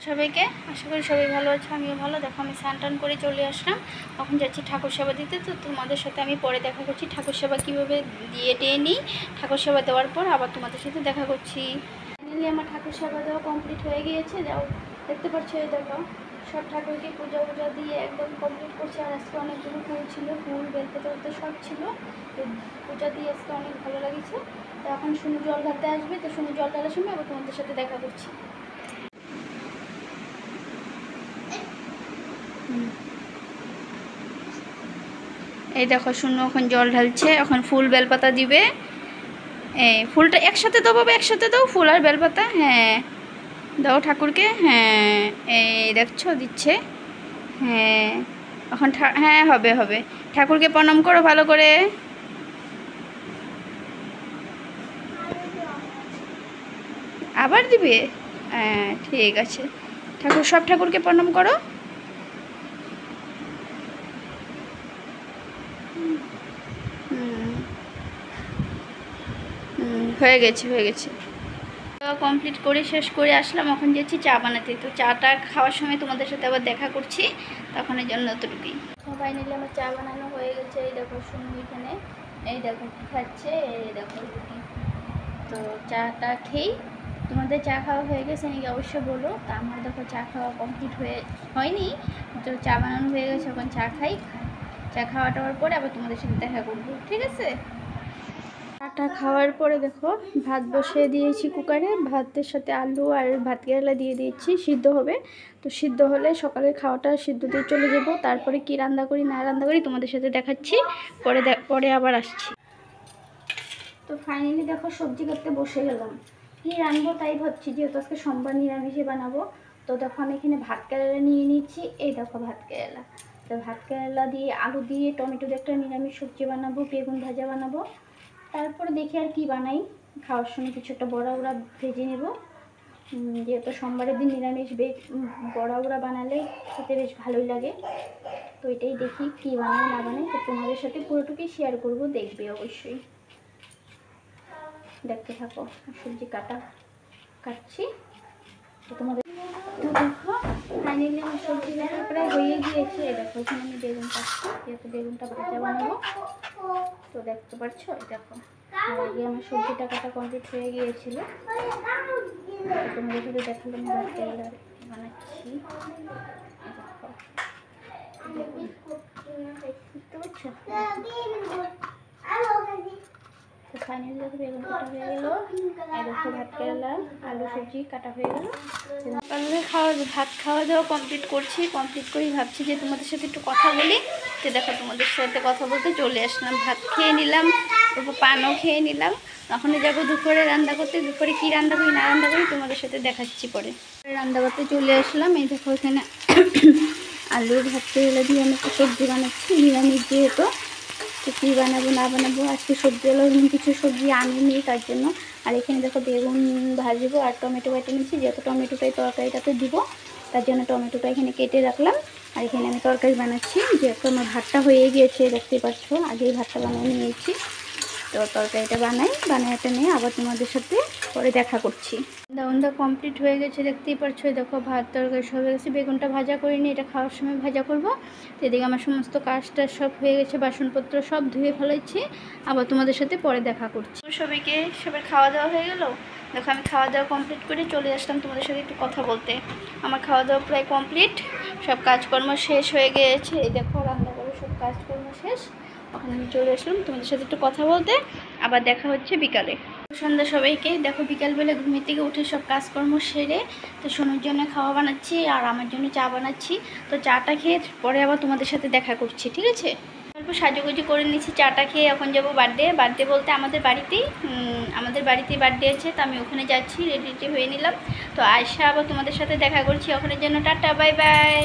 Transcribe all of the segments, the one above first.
সবাইকে আশা করি সবাই ভালো আছে, আমিও ভালো। দেখো আমি স্নান টান করে চলে আসলাম, এখন যাচ্ছি ঠাকুর সেবা দিতে। তো তোমাদের সাথে আমি পরে দেখা করছি ঠাকুর সেবা কীভাবে দিয়ে নিই। ঠাকুর সেবা দেওয়ার পর আবার তোমাদের সাথে দেখা করছি। ফাইনালি আমার ঠাকুর সেবা দেওয়া কমপ্লিট হয়ে গিয়েছে। যাও দেখতে পাচ্ছ, এই দেখো সব ঠাকুরকে পূজা দিয়ে একদম কমপ্লিট করছি। আর আজকে অনেকগুলো ফুল ছিল, ফুল বেলতে সব ছিল, তো পূজা দিয়ে আজকে অনেক ভালো লাগছে। তো এখন শুনু জল ঢালতে আসবে, তো শুনু জল ঢালার সময় আবার তোমাদের সাথে দেখা করছি। এই দেখো শুনো এখন জল ঢালছে, এখন ফুল বেলপাতা দিবে। ফুলটা একসাথে দাও বাবা, একসাথে দাও ফুল আর বেলপাতা। হ্যাঁ দাও ঠাকুরকে, হ্যাঁ এই দেখছো দিচ্ছে। হ্যাঁ এখন হ্যাঁ হবে হবে, ঠাকুরকে প্রণাম করো ভালো করে। আবার দিবে, হ্যাঁ ঠিক আছে। সব ঠাকুরকে প্রণাম করো। হয়ে গেছে। কমপ্লিট করে শেষ করে আসলাম, এখন যাচ্ছি চা বানাতে। তো চাটা খাওয়ার সময় তোমাদের সাথে আবার দেখা করছি, তখন এই জন্য অতটুকুই। ফাইনালি আমার চা বানানো হয়ে গেছে। এই দেখো শুনু এখানে, এই দেখো কী খাচ্ছে, এই দেখো রুটি। তো চাটা খেয়েই, তোমাদের চা খাওয়া হয়ে গেছে নাকি অবশ্যই বলো। তা আমার দেখো চা খাওয়া কমপ্লিট হয়নি, তো চা বানানো হয়ে গেছে। এখন চা খাই, চা খাওয়া টাওয়ার পরে আবার তোমাদের সাথে দেখা করবো, ঠিক আছে। চাটা খাওয়ার পরে দেখো ভাত বসিয়ে দিয়েছি কুকারে, ভাতের সাথে আলু আর ভাত কেরালা দিয়ে দিয়েছি, সিদ্ধ হবে। তো সিদ্ধ হলে সকালের খাওয়াটা সিদ্ধ দিয়ে চলে যাব। তারপরে কি রান্না করি না রান্না করি তোমাদের সাথে দেখাচ্ছি, পরে আবার আসছি। তো ফাইনালি দেখো সবজি কাটতে বসে গেলাম, কি রান্নবো তাই ভাবছি, যেহেতু আজকে সোমবার নিরামিষে বানাবো। তো দেখো আমি এখানে ভাত কেরালা নিয়ে নিচ্ছি, এই দেখো ভাত কেরালা। তো ভাত কেরালা দিয়ে আলু দিয়ে টমেটো দিয়ে একটা নিরামিষ সবজি বানাবো, বেগুন ভাজা বানাবো। তারপরে দেখি আর কি বানাই, খাওয়ার সময় কিছু একটা বড়া উড়া ভেজে নেব, যেহেতু সোমবারের দিন নিরামিষ। বড়া উড়া বানালে খেতে বেশ ভালোই লাগে। তো এটাই দেখি কি বানাই না বানাই, তো তোমাদের সাথে পুরোটুকুই শেয়ার করব, দেখবে অবশ্যই, দেখতে থাকো। সবজি কাটছি তো তোমাদের। তো দেখো ফাইনালি আমার সবজি কাটা প্রায় হয়ে গিয়েছে। দেখো এখানে আমি বেগুন কাটছি, যেহেতু বেগুনটা ভাজা বানাবো। তো দেখতে পাচ্ছ, দেখো আগে আমার সবজিটা কাটা কমপ্লিট হয়ে গিয়েছিল। তোমাদের সাথে দেখালাম ভাত কেরালা বানাচ্ছি। বুঝতে পারছো, তো ফাইনালি দেখো বেগুন কাটা হয়ে গেল। দেখো ভাত কেরালা আলু সবজি কাটা হয়ে গেল। ভাত খাওয়া দাওয়া কমপ্লিট করছি, কমপ্লিট করেই ভাবছি যে তোমাদের সাথে একটু কথা বলি। তো দেখো তোমাদের সাথে কথা বলতে চলে আসলাম, ভাত খেয়ে নিলাম, তারপর পানও খেয়ে নিলাম। এখন যাবো দুপুরে রান্না করতে, দুপুরে কী রান্না করি না রান্না করি তোমাদের সাথে দেখাচ্ছি পরে। রান্না করতে চলে আসলাম, এই দেখো এখানে আলুর ভাত কেরালা দিয়ে আমি একটা সবজি বানাচ্ছি, নিরামিষ যেহেতু। তো কী বানাবো না বানাবো, আজকে সবজি হলো কিছু সবজি আনিনি তার জন্য। আর এখানে দেখো বেগুন ভাজবো আর টমেটো কেটে নিচ্ছি, যেহেতু টমেটোটাই তরকারিটাতে দিব, তার জন্য টমেটোটা এখানে কেটে রাখলাম। আর এখানে আমি তরকারি বানাচ্ছি, যেহেতু আমার ভাতটা হয়ে গিয়েছে দেখতেই পাচ্ছ, আগেই ভাতটা বানিয়ে নিয়েছি। তো তরকারিটা বানাইটা নিয়ে আবার তোমাদের সাথে পরে দেখা করছি। দাউনটা কমপ্লিট হয়ে গেছে, দেখতেই পাচ্ছ। দেখো ভাত তরকারি সব হয়ে গেছে, বেগুনটা ভাজা করিনি, এটা খাওয়ার সময় ভাজা করব। তো এদিকে আমার সমস্ত কাজটা সব হয়ে গেছে, বাসনপত্র সব ধুয়ে ফেলেছি, আবার তোমাদের সাথে পরে দেখা করছি। সবাই খাওয়া দাওয়া হয়ে গেল। দেখো আমি খাওয়া দাওয়া কমপ্লিট করে চলে আসলাম তোমাদের সাথে একটু কথা বলতে। আমার খাওয়া দাওয়া প্রায় কমপ্লিট, সব কাজকর্ম শেষ হয়ে গিয়েছে। এই দেখো রান্না করে সব কাজকর্ম শেষ, ওখানে আমি চলে আসলাম তোমাদের সাথে একটু কথা বলতে। আবার দেখা হচ্ছে বিকালে। সন্ধ্যা সবাইকে। দেখো বিকালবেলা ঘুমের থেকে উঠে সব কাজকর্ম সেরে, তো সোনুর জন্য খাওয়া বানাচ্ছি আর আমার জন্য চা বানাচ্ছি। তো চাটা খেয়ে পরে আবার তোমাদের সাথে দেখা করছি, ঠিক আছে। অল্প সাজুগুজু করে নিচ্ছি, চাটা খেয়ে এখন যাবো বার্থডে বলতে আমাদের বাড়িতেই বার্থডে আছে। তো আমি ওখানে যাচ্ছি, রেডি হয়ে নিলাম। তো আয়সা আবার তোমাদের সাথে দেখা করছি, ওখানের জন্য টাটা বাই বাই।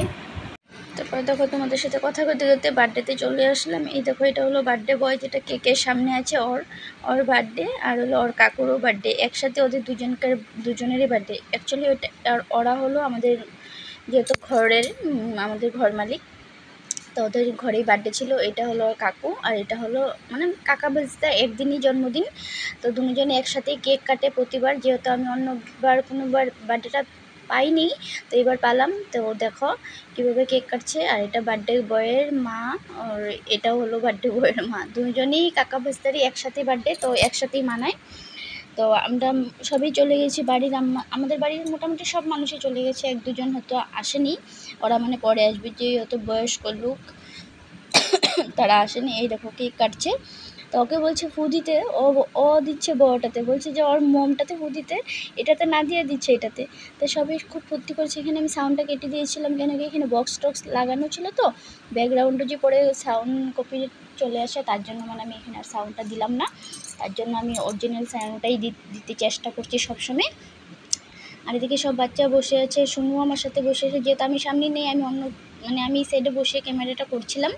তারপরে দেখো তোমাদের সাথে কথা করতে করতে বার্থডেতে চলে আসলাম। এই দেখো এটা হলো বার্থডে বয়, যেটা কেকের সামনে আছে, ওর বার্থডে, আর হলো ওর কাকুরও বার্থডে, একসাথে ওদের দুজনেরই বার্থডে। অ্যাকচুয়ালি ওরা হলো আমাদের যেহেতু আমাদের ঘর মালিক, তো ওদের ঘরেই বার্থডে ছিল। এটা হলো ওর কাকু, আর এটা হলো মানে কাকা বলতে একদিনই জন্মদিন। তো দুজনে একসাথেই কেক কাটে প্রতিবার, যেহেতু আমি অন্যবার কোনোবার বার্থডেটা পাইনি, তো এবার পেলাম। তো দেখো কীভাবে কেক কাটছে। আর এটা বার্থডে বয়ের মা, আর এটাও হলো বার্থডে বয়ের মা, দুজনেই কাকা ভাস্তারই একসাথে বার্থডে, তো একসাথেই মানায়। তো আমরা সবই চলে গেছি বাড়ির, আমাদের বাড়ির মোটামুটি সব মানুষই চলে গেছে, 1-2 জন হয়তো আসেনি, ওরা মানে পরে আসবে, যে হয়তো বয়স্ক লোক তারা আসেনি। এই দেখো কেক কাটছে, তো ওকে বলছে ফু দিতে, ও দিচ্ছে বড়টাতে, বলছে যে ওর মোমটাতে ফু দিতে, এটাতে না দিয়ে দিচ্ছে এটাতে। তো সবাই খুব ফুর্তি করছে। এখানে আমি সাউন্ডটা কেটে দিয়েছিলাম, কেন কি এখানে বক্স টক্স লাগানো ছিল, তো ব্যাকগ্রাউন্ডে যে পরে সাউন্ড কপি চলে আসে, তার জন্য মানে আমি এখানে আর সাউন্ডটা দিলাম না, তার জন্য আমি অরিজিনাল সাউন্ডটাই দিতে চেষ্টা করছি সবসময়। আর এদিকে সব বাচ্চা বসে আছে, শুনু আমার সাথে বসে আছে, যেহেতু আমি সামনে নেই, আমি অন্য মানে আমি সাইডে বসে ক্যামেরাটা করছিলাম,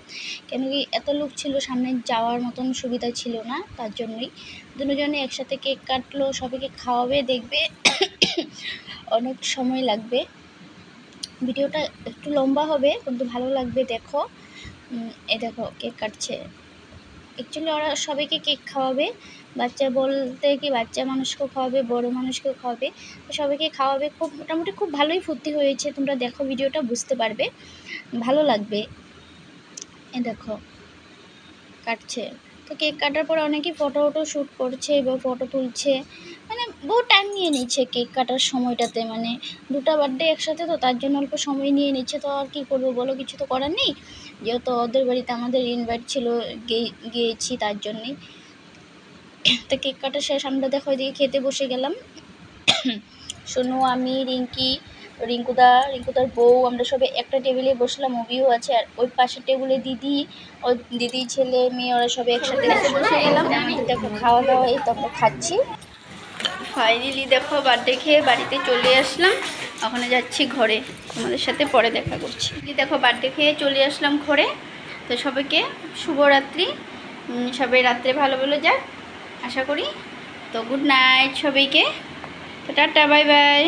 কেন কি এত লোক ছিল, সামনে যাওয়ার মতন সুবিধা ছিল না, তার জন্যই। দুজনে একসাথে কেক কাটলো, সবাইকে খাওয়াবে, দেখবে অনেক সময় লাগবে, ভিডিওটা একটু লম্বা হবে কিন্তু ভালো লাগবে। দেখো এই দেখো কেক কাটছে, অ্যাকচুয়ালি ওরা সবাইকে কেক খাওয়াবে, বাচ্চা বলতে কি বাচ্চা মানুষকেও খাওয়াবে, বড় মানুষকেও খাওয়াবে, তো সবাইকে খাওয়াবে। খুব মোটামুটি খুব ভালোই ফুর্তি হয়েছে, তোমরা দেখো ভিডিওটা বুঝতে পারবে, ভালো লাগবে। এ দেখো কাটছে, তো কেক কাটার পর অনেকেই ফটো শ্যুট করছে বা ফটো তুলছে, মানে বহু টাইম নিয়ে নিচ্ছে কেক কাটার সময়টাতে, মানে দুটো বার্থডে একসাথে, তো তার জন্য অল্প সময় নিয়ে নিচ্ছে। তো আর কী করবো বলো, কিছু তো করার নেই, যেহেতু ওদের বাড়িতে আমাদের ইনভাইট ছিল, গিয়েছি তার জন্যেই। তো কেক কাটা শেষ, আমরা দেখো এদিকে খেতে বসে গেলাম, সোনু, আমি, রিঙ্কুদার বউ, আমরা সবাই একটা টেবিলে বসলাম, মুভিও আছে, আর ওই পাশের টেবিলে দিদি ছেলে মেয়ে ওরা সবাই একসাথে বসে গেলাম। আমাদের দেখো খাওয়া দাওয়া, এই তো আমরা খাচ্ছি। ফাইনালি দেখো বার্থডে খেয়ে বাড়িতে চলে আসলাম, ওখানে যাচ্ছি ঘরে, তোমাদের সাথে পরে দেখা করছি। দেখো বার্থডে খেয়ে চলে আসলাম ঘরে, তো সবাইকে শুভরাত্রি, সবাই রাত্রে ভালো যাক আশা করি। তো গুড নাইট সবাইকে, তো টাটা বাই বাই।